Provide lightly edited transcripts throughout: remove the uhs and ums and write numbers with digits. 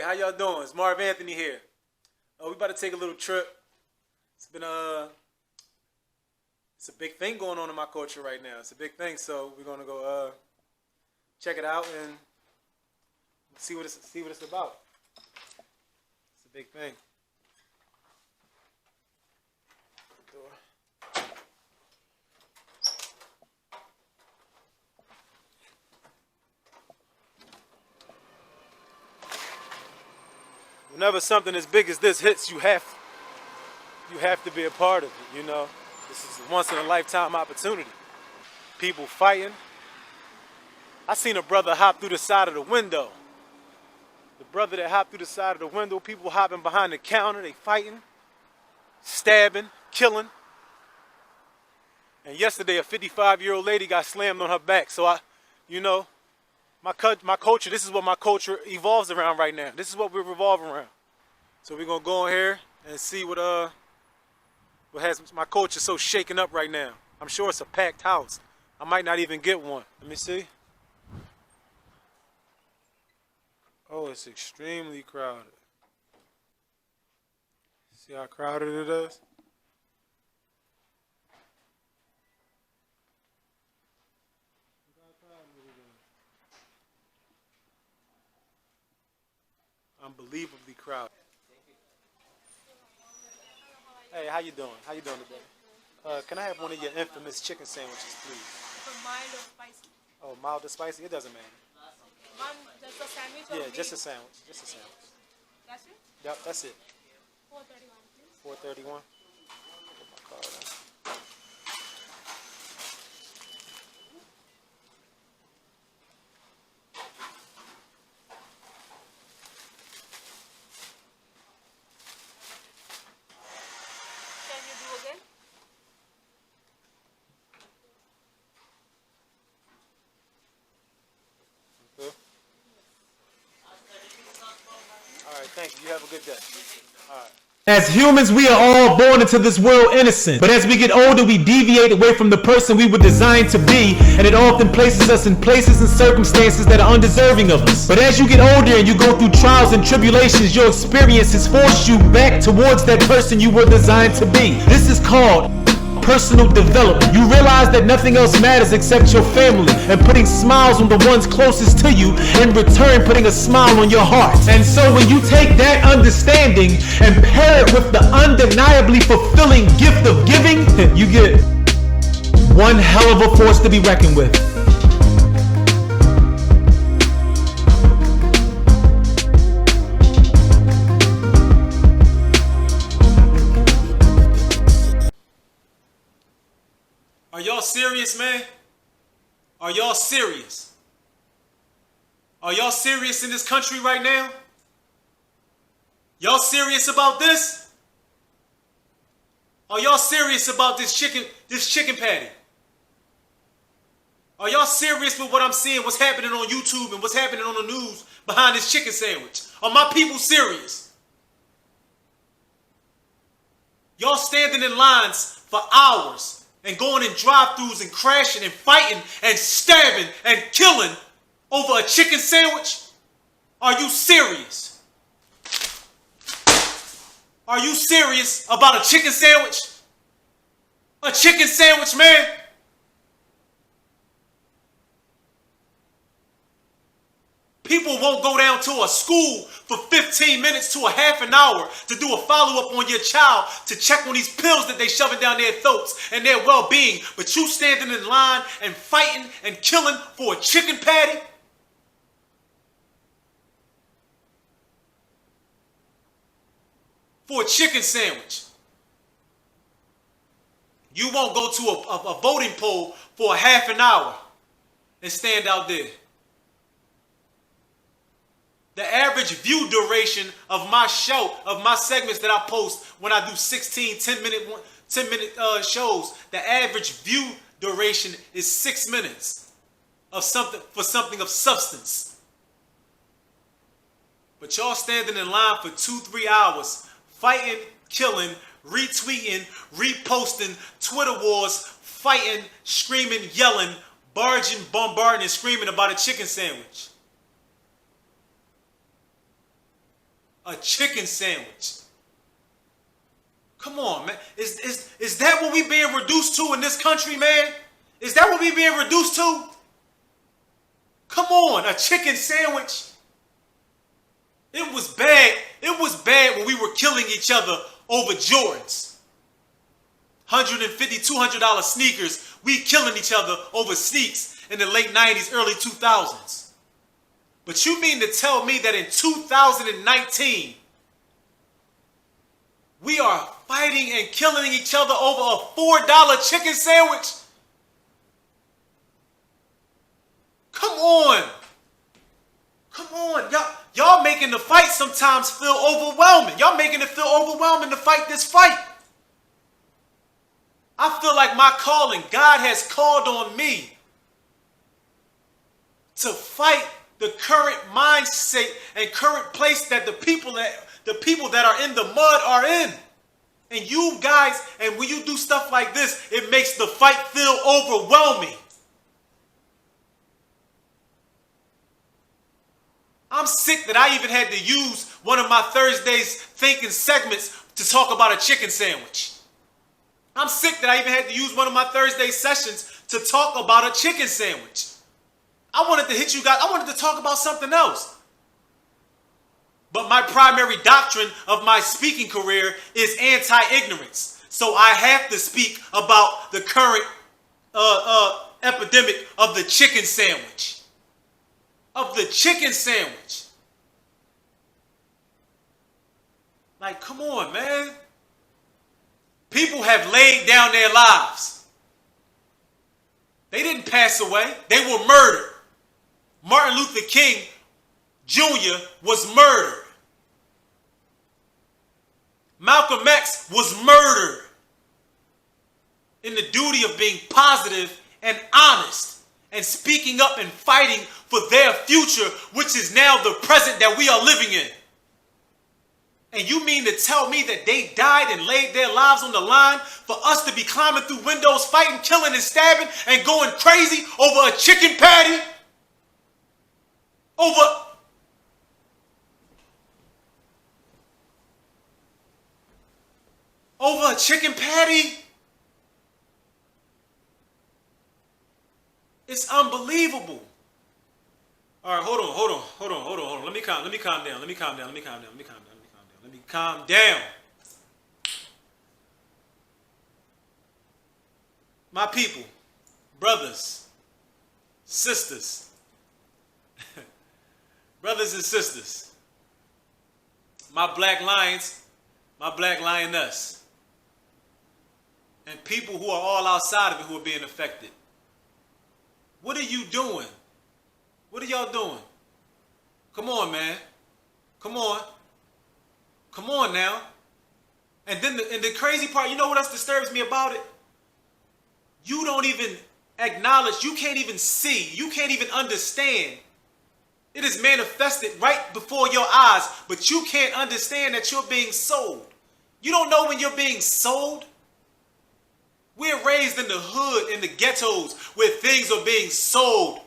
Hey, how y'all doing? It's Marv Anthony here. We about to take a little trip. It's been it's a big thing going on in my culture right now. It's a big thing, so we're gonna go check it out and see what it's about. It's a big thing. Whenever something as big as this hits, you have to be a part of it, you know. This is a once in a lifetime opportunity. People fighting. I seen a brother hop through the side of the window. The brother that hopped through the side of the window, people hopping behind the counter, they fighting, stabbing, killing. And yesterday a 55-year-old lady got slammed on her back. So my culture, this is what my culture evolves around right now. This is what we revolve around. So we're gonna go in here and see what has my culture so shaken up right now. I'm sure it's a packed house. I might not even get one. Let me see. Oh, it's extremely crowded. See how crowded it is? Unbelievably crowded. Hey, how you doing? How you doing today? Can I have one of your infamous chicken sandwiches, please? Mild or spicy? Oh, mild or spicy? It doesn't matter. One, just a sandwich or Yeah, meal? just a sandwich. Just a sandwich. That's it? Yep, that's it. 431, please. 431. Put my card in. Can you do again? Okay. All right, thank you. You have a good day. All right. As humans, we are all born into this world innocent. But as we get older, we deviate away from the person we were designed to be, and it often places us in places and circumstances that are undeserving of us. But as you get older and you go through trials and tribulations, your experiences force you back towards that person you were designed to be. This is called personal development. You realize that nothing else matters except your family, and putting smiles on the ones closest to you, in return putting a smile on your heart. And so when you take that understanding and pair it with the undeniably fulfilling gift of giving, you get one hell of a force to be reckoned with. Are y'all serious, man? Are y'all serious? Are y'all serious in this country right now? Y'all serious about this? Are y'all serious about this chicken patty? Are y'all serious with what I'm seeing, what's happening on YouTube and what's happening on the news behind this chicken sandwich? Are my people serious? Y'all standing in lines for hours and going in drive-thrus and crashing and fighting and stabbing and killing over a chicken sandwich? Are you serious? Are you serious about a chicken sandwich? A chicken sandwich, man? People won't go down to a school for 15 minutes to a half an hour to do a follow-up on your child, to check on these pills that they shoving down their throats and their well-being. But you standing in line and fighting and killing for a chicken patty? For a chicken sandwich. You won't go to a voting poll for a half an hour and stand out there. The average view duration of my show, of my segments that I post when I do 16 10-minute shows, the average view duration is 6 minutes of something of substance. But y'all standing in line for 2-3 hours, fighting, killing, retweeting, reposting, Twitter wars, fighting, screaming, yelling, barging, bombarding, and screaming about a chicken sandwich. A chicken sandwich. Come on, man. Is that what we being reduced to in this country, man? Is that what we being reduced to? Come on, a chicken sandwich. It was bad. It was bad when we were killing each other over Jordans. $150, $200 sneakers. We killing each other over sneaks in the late 90s, early 2000s. But you mean to tell me that in 2019, we are fighting and killing each other over a $4 chicken sandwich? Come on. Come on. Y'all making the fight sometimes feel overwhelming. Y'all making it feel overwhelming to fight this fight. I feel like my calling, God has called on me to fight the current mindset and current place that the people that are in the mud are in. And you guys, and when you do stuff like this, it makes the fight feel overwhelming. I'm sick that I even had to use one of my Thursdays thinking segments to talk about a chicken sandwich. I'm sick that I even had to use one of my Thursday sessions to talk about a chicken sandwich. I wanted to hit you guys. I wanted to talk about something else. But my primary doctrine of my speaking career is anti-ignorance. So I have to speak about the current epidemic of the chicken sandwich. Of the chicken sandwich. Like, come on, man. People have laid down their lives. They didn't pass away. They were murdered. Martin Luther King Jr. was murdered. Malcolm X was murdered in the duty of being positive and honest and speaking up and fighting for their future, which is now the present that we are living in. And you mean to tell me that they died and laid their lives on the line for us to be climbing through windows, fighting, killing, and stabbing, and going crazy over a chicken patty? Over a chicken patty? It's unbelievable. All right, hold on. Let me calm down. My people, brothers, sisters, brothers and sisters, my black lions, my black lioness, and people who are all outside of it who are being affected. What are you doing? What are y'all doing? Come on, man. Come on. Come on now. And then the crazy part, you know what else disturbs me about it? You don't even acknowledge, you can't even see, you can't even understand. It is manifested right before your eyes, but you can't understand that you're being sold. You don't know when you're being sold? We're raised in the hood, in the ghettos, where things are being sold.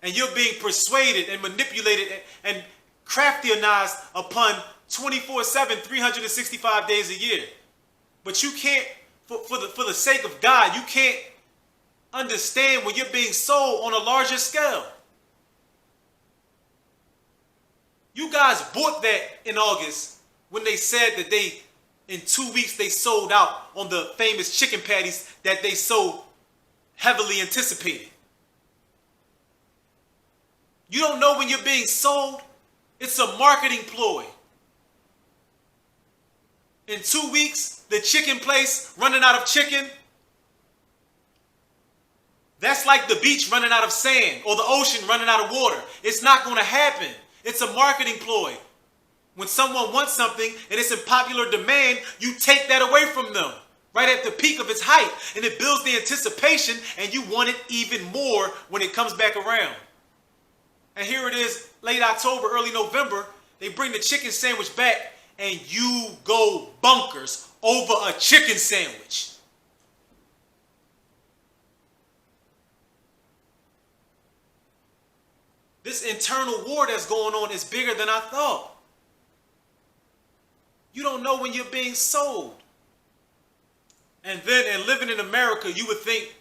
And you're being persuaded and manipulated and craftionized upon 24/7, 365 days a year. But you can't, for the sake of God, you can't understand when you're being sold on a larger scale. You guys bought that in August when they said that in 2 weeks they sold out on the famous chicken patties that they so heavily anticipated. You don't know when you're being sold? It's a marketing ploy. In 2 weeks, the chicken place running out of chicken, that's like the beach running out of sand or the ocean running out of water. It's not going to happen. It's a marketing ploy. When someone wants something and it's in popular demand, you take that away from them right at the peak of its height, and it builds the anticipation, and you want it even more when it comes back around. And here it is, late October, early November, they bring the chicken sandwich back, and you go bonkers over a chicken sandwich. This internal war that's going on is bigger than I thought. You don't know when you're being sold. And living in America, you would think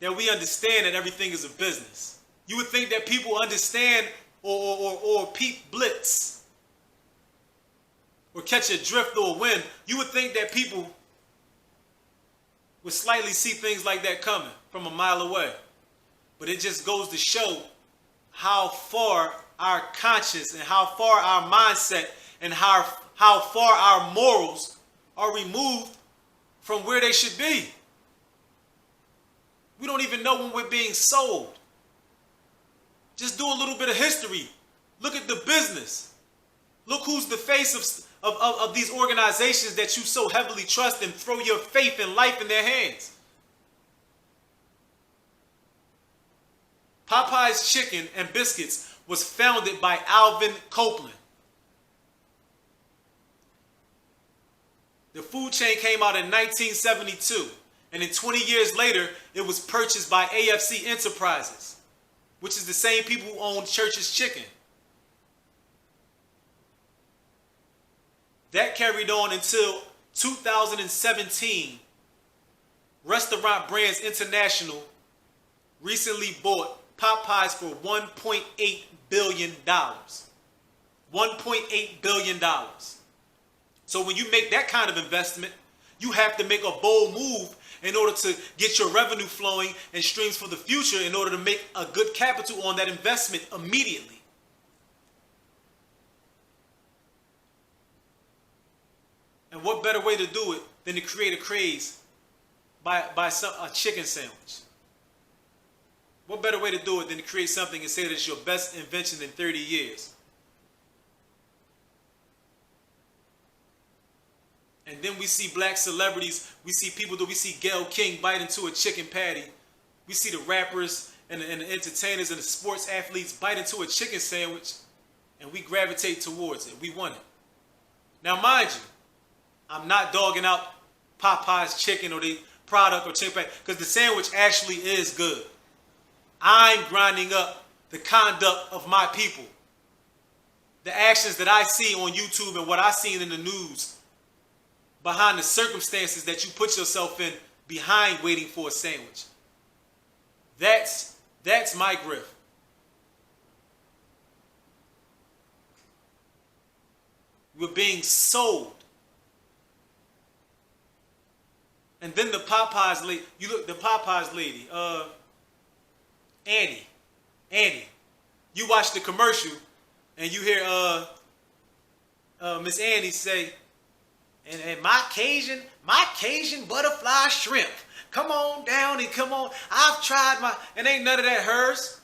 that we understand that everything is a business. You would think that people understand or peep blitz or catch a drift or a wind. You would think that people would slightly see things like that coming from a mile away. But it just goes to show how far our conscience and how far our mindset and how far our morals are removed from where they should be. We don't even know when we're being sold. Just do a little bit of history. Look at the business. Look who's the face of these organizations that you so heavily trust and throw your faith and life in their hands. Popeyes Chicken and Biscuits was founded by Alvin Copeland. The food chain came out in 1972, and then 20 years later, it was purchased by AFC Enterprises, which is the same people who own Church's Chicken. That carried on until 2017. Restaurant Brands International recently bought Popeyes for $1.8 billion. $1.8 billion. So when you make that kind of investment, you have to make a bold move in order to get your revenue flowing and streams for the future in order to make a good capital on that investment immediately. And what better way to do it than to create a craze by a chicken sandwich? What better way to do it than to create something and say that it's your best invention in 30 years? And then we see black celebrities, we see we see Gayle King bite into a chicken patty. We see the rappers and the entertainers and the sports athletes bite into a chicken sandwich, and we gravitate towards it. We want it. Now, mind you, I'm not dogging out Popeye's chicken or the product or chicken patty, because the sandwich actually is good. I'm grinding up the conduct of my people. The actions that I see on YouTube and what I seen in the news behind the circumstances that you put yourself in behind waiting for a sandwich. That's my grift. We're being sold. And then the Popeyes lady, Annie, you watch the commercial and you hear Miss Annie say, and my Cajun butterfly shrimp, come on down and come on. I've tried and ain't none of that hers.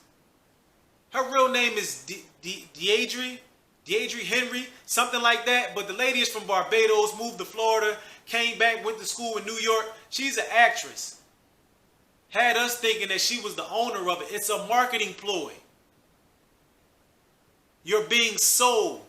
Her real name is Deidre Henry, something like that. But the lady is from Barbados, moved to Florida, came back, went to school in New York. She's an actress. Had us thinking that she was the owner of it. It's a marketing ploy. You're being sold.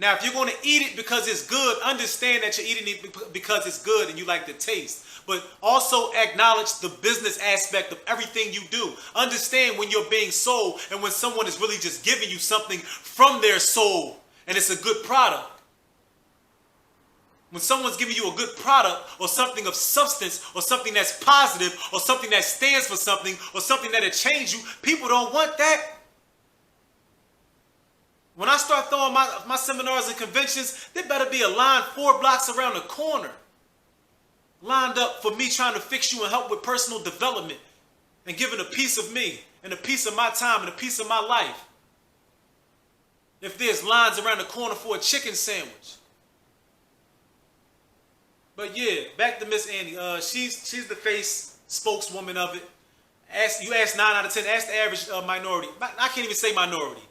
Now, if you're going to eat it because it's good, understand that you're eating it because it's good and you like the taste. But also acknowledge the business aspect of everything you do. Understand when you're being sold and when someone is really just giving you something from their soul and it's a good product. When someone's giving you a good product or something of substance or something that's positive or something that stands for something or something that'll change you, people don't want that. When I start throwing my seminars and conventions, there better be a line 4 blocks around the corner lined up for me trying to fix you and help with personal development and giving a piece of me and a piece of my time and a piece of my life. If there's lines around the corner for a chicken sandwich. But yeah, back to Miss Annie. She's the face spokeswoman of it. You ask 9 out of 10. Ask the average minority. I can't even say minority.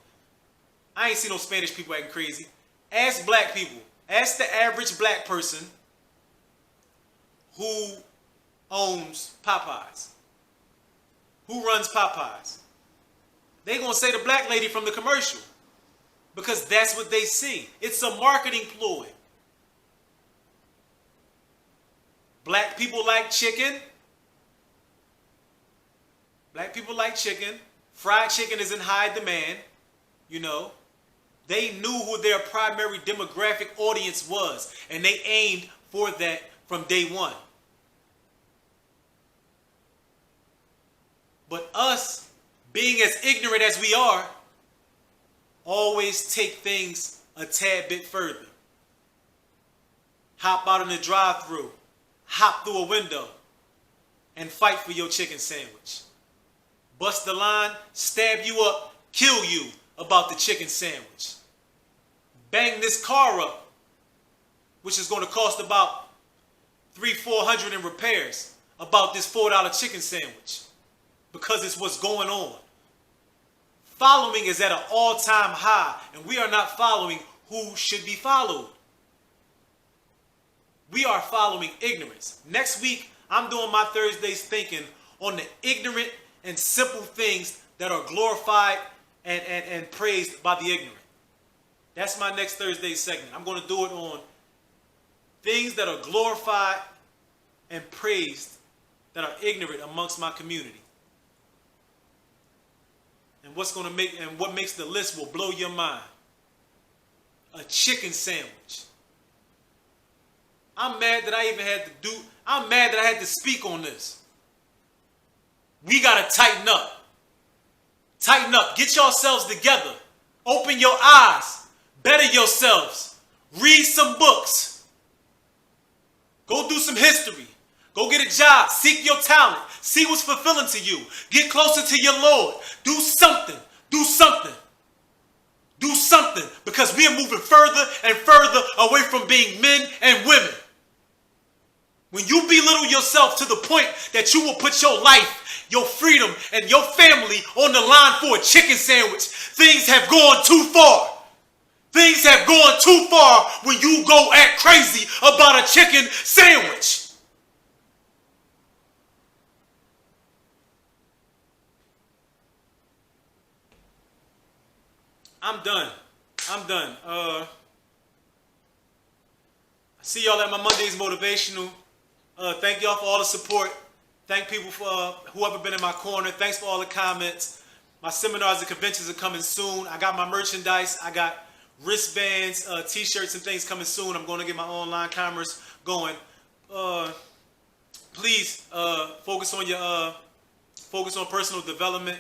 I ain't seen no Spanish people acting crazy. Ask black people. Ask the average black person who owns Popeyes. Who runs Popeyes? They gonna say the black lady from the commercial. Because that's what they see. It's a marketing ploy. Black people like chicken. Black people like chicken. Fried chicken is in high demand. You know. They knew who their primary demographic audience was, and they aimed for that from day one. But us, being as ignorant as we are, always take things a tad bit further. Hop out in the drive-thru, hop through a window, and fight for your chicken sandwich. Bust the line, stab you up, kill you about the chicken sandwich. Bang this car up, which is going to cost about $300-400 in repairs, about this $4 chicken sandwich, because it's what's going on. Following is at an all-time high, and we are not following who should be followed. We are following ignorance. Next week, I'm doing my Thursdays thinking on the ignorant and simple things that are glorified and praised by the ignorant. That's my next Thursday segment. I'm going to do it on things that are glorified and praised that are ignorant amongst my community. And what makes the list will blow your mind. A chicken sandwich. I'm mad that I had to speak on this. We gotta tighten up. Tighten up. Get yourselves together. Open your eyes. Better yourselves. Read some books. Go do some history. Go get a job. Seek your talent. See what's fulfilling to you. Get closer to your Lord. Do something. Do something. Do something. Because we are moving further and further away from being men and women. When you belittle yourself to the point that you will put your life, your freedom, and your family on the line for a chicken sandwich, things have gone too far. Things have gone too far when you go act crazy about a chicken sandwich. I'm done. See y'all at my Monday's Motivational. Thank y'all for all the support. Thank people for whoever been in my corner. Thanks for all the comments. My seminars and conventions are coming soon. I got my merchandise. I got wristbands, t-shirts and things coming soon. I'm going to get my online commerce going. Please focus on personal development.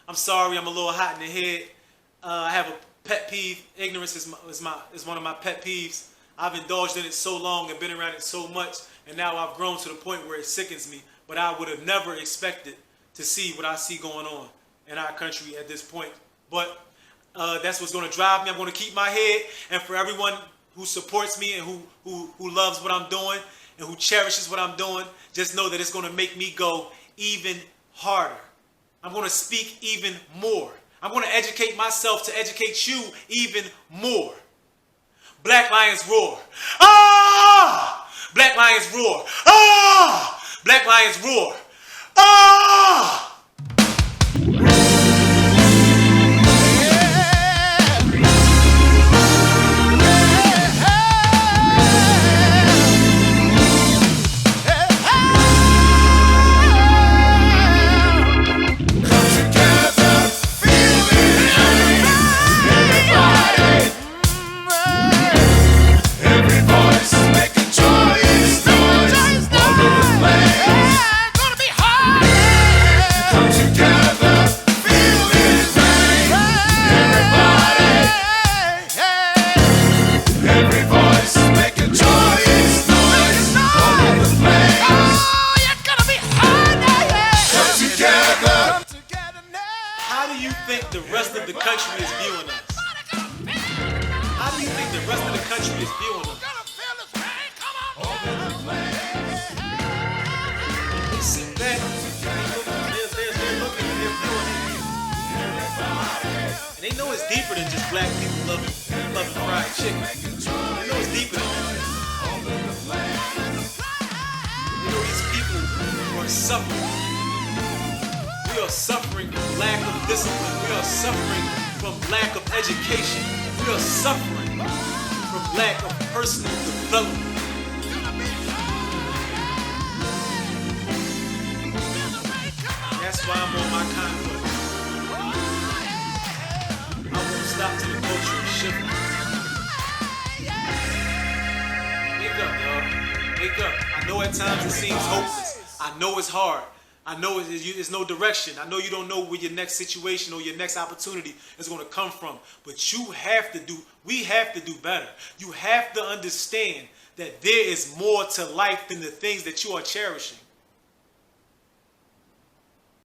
I'm sorry, I'm a little hot in the head. I have a pet peeve. Ignorance is one of my pet peeves. I've indulged in it so long and been around it so much, and now I've grown to the point where it sickens me. But I would have never expected to see what I see going on in our country at this point. But that's what's going to drive me. I'm going to keep my head. And for everyone who supports me and who loves what I'm doing and who cherishes what I'm doing, just know that it's going to make me go even harder. I'm going to speak even more. I'm going to educate myself to educate you even more. Black Lions roar. Ah! Black Lions roar. Ah! Black Lions roar. Ah! stop to the culture and shift. Wake up, y'all. Wake up. I know at times it seems hopeless. I know it's hard. I know there's no direction. I know you don't know where your next situation or your next opportunity is going to come from. But we have to do better. You have to understand that there is more to life than the things that you are cherishing.